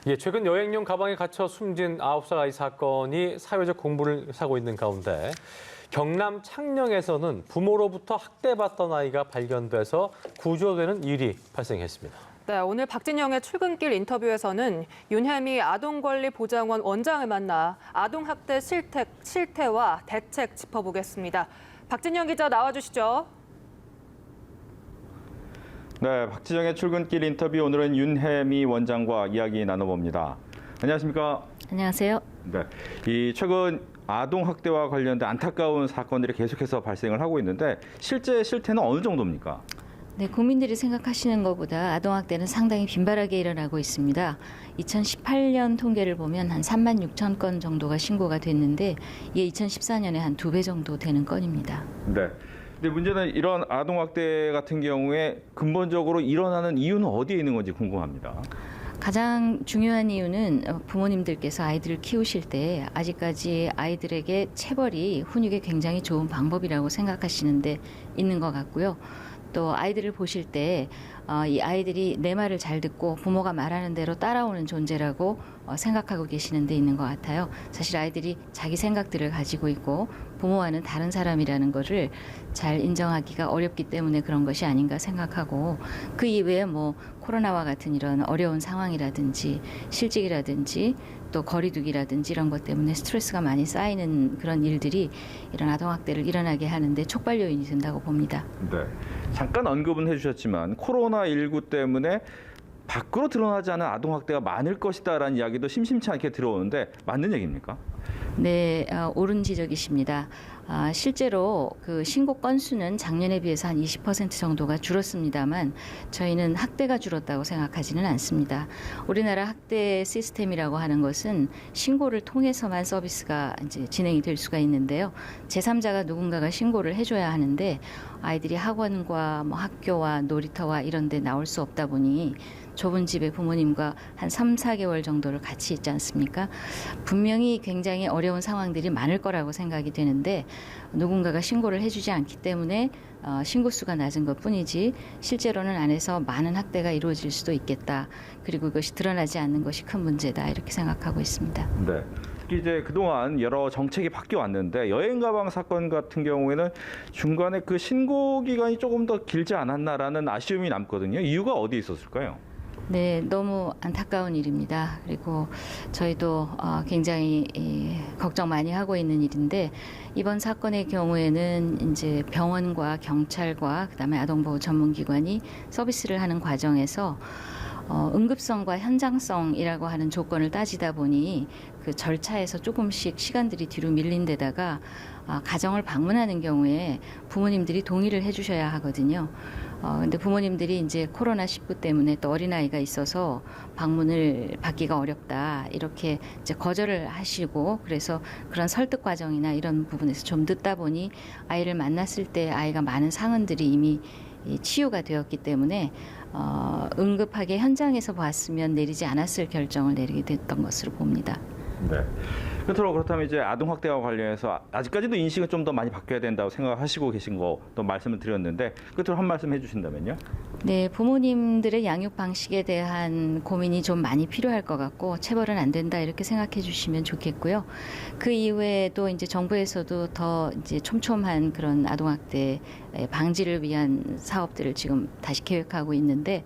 예, 최근 여행용 가방에 갇혀 숨진 9살 아이 사건이 사회적 공분을 사고 있는 가운데 경남 창녕에서는 부모로부터 학대받던 아이가 발견돼서 구조되는 일이 발생했습니다. 네, 오늘 박진영의 출근길 인터뷰에서는 윤혜미 아동권리보장원 원장을 만나 아동학대 실태와 대책 짚어보겠습니다. 박진영 기자 나와주시죠. 네, 박지정의 출근길 인터뷰 오늘은 윤혜미 원장과 이야기 나눠봅니다. 안녕하십니까? 안녕하세요. 네, 이 최근 아동 학대와 관련된 안타까운 사건들이 계속해서 발생을 하고 있는데 실제 실태는 어느 정도입니까? 네, 국민들이 생각하시는 것보다 아동학대는 상당히 빈발하게 일어나고 있습니다. 2018년 통계를 보면 한 3만 6천 건 정도가 신고가 됐는데 이게 2014년에 한 2배 정도 되는 건입니다. 네. 근데 문제는 이런 아동학대 같은 경우에 근본적으로 일어나는 이유는 어디에 있는 건지 궁금합니다. 가장 중요한 이유는 부모님들께서 아이들을 키우실 때 아직까지 아이들에게 체벌이 훈육에 굉장히 좋은 방법이라고 생각하시는데 있는 것 같고요. 또 아이들을 보실 때 이 아이들이 내 말을 잘 듣고 부모가 말하는 대로 따라오는 존재라고 생각하고 계시는 데 있는 것 같아요. 사실 아이들이 자기 생각들을 가지고 있고 부모와는 다른 사람이라는 것을 잘 인정하기가 어렵기 때문에 그런 것이 아닌가 생각하고 그 이외에 뭐 코로나와 같은 이런 어려운 상황이라든지 실직이라든지 또 거리두기라든지 이런 것 때문에 스트레스가 많이 쌓이는 그런 일들이 이런 아동학대를 일어나게 하는데 촉발 요인이 된다고 봅니다. 네. 잠깐 언급은 해주셨지만 코로나19 때문에 밖으로 드러나지 않은 아동학대가 많을 것이다라는 이야기도 심심치 않게 들어오는데 맞는 얘기입니까? 네, 옳은 지적이십니다. 실제로 그 신고 건수는 작년에 비해서 한 20% 정도가 줄었습니다만 저희는 학대가 줄었다고 생각하지는 않습니다. 우리나라 학대 시스템이라고 하는 것은 신고를 통해서만 서비스가 이제 진행이 될 수가 있는데요. 제3자가 누군가가 신고를 해줘야 하는데 아이들이 학원과 뭐 학교와 놀이터와 이런 데 나올 수 없다 보니 좁은 집에 부모님과 한 3, 4개월 정도를 같이 있지 않습니까? 분명히 굉장히 어려운 상황들이 많을 거라고 생각이 되는데 누군가가 신고를 해주지 않기 때문에 신고 수가 낮은 것뿐이지 실제로는 안에서 많은 학대가 이루어질 수도 있겠다. 그리고 그것이 드러나지 않는 것이 큰 문제다. 이렇게 생각하고 있습니다. 네. 특히 이제 그동안 여러 정책이 바뀌어 왔는데 여행 가방 사건 같은 경우에는 중간에 그 신고 기간이 조금 더 길지 않았나라는 아쉬움이 남거든요. 이유가 어디 있었을까요? 네, 너무 안타까운 일입니다. 그리고 저희도 굉장히 걱정 많이 하고 있는 일인데 이번 사건의 경우에는 이제 병원과 경찰과 그다음에 아동보호 전문기관이 서비스를 하는 과정에서 응급성과 현장성이라고 하는 조건을 따지다 보니 그 절차에서 조금씩 시간들이 뒤로 밀린 데다가 가정을 방문하는 경우에 부모님들이 동의를 해주셔야 하거든요. 근데 부모님들이 이제 코로나19 때문에 또 어린아이가 있어서 방문을 받기가 어렵다. 이렇게 이제 거절을 하시고 그래서 그런 설득 과정이나 이런 부분에서 좀 늦다 보니 아이를 만났을 때 아이가 많은 상흔들이 이미 치유가 되었기 때문에 응급하게 현장에서 봤으면 내리지 않았을 결정을 내리게 됐던 것으로 봅니다. 네. 끝으로 그렇다면 이제 아동학대와 관련해서 아직까지도 인식은 좀 더 많이 바뀌어야 된다고 생각하시고 계신 거 또 말씀을 드렸는데 끝으로 한 말씀 해주신다면요? 네, 부모님들의 양육 방식에 대한 고민이 좀 많이 필요할 것 같고 체벌은 안 된다 이렇게 생각해 주시면 좋겠고요. 그 이외에도 이제 정부에서도 더 이제 촘촘한 그런 아동학대 방지를 위한 사업들을 지금 다시 계획하고 있는데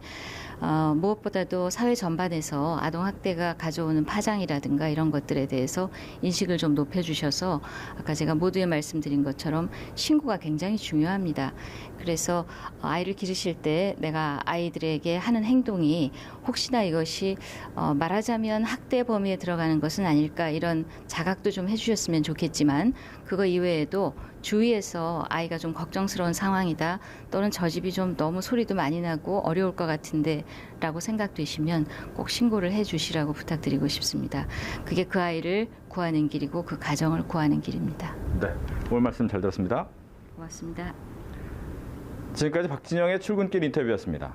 무엇보다도 사회 전반에서 아동학대가 가져오는 파장이라든가 이런 것들에 대해서 인식을 좀 높여주셔서 아까 제가 모두에 말씀드린 것처럼 신고가 굉장히 중요합니다. 그래서 아이를 기르실 때 내가 아이들에게 하는 행동이 혹시나 이것이 말하자면 학대 범위에 들어가는 것은 아닐까 이런 자각도 좀 해주셨으면 좋겠지만 그거 이외에도 주위에서 아이가 좀 걱정스러운 상황이다 또는 저 집이 좀 너무 소리도 많이 나고 어려울 것 같은데 라고 생각되시면 꼭 신고를 해주시라고 부탁드리고 싶습니다. 그게 그 아이를 구하는 길이고 그 가정을 구하는 길입니다. 네, 오늘 말씀 잘 들었습니다. 고맙습니다. 지금까지 박진영의 출근길 인터뷰였습니다.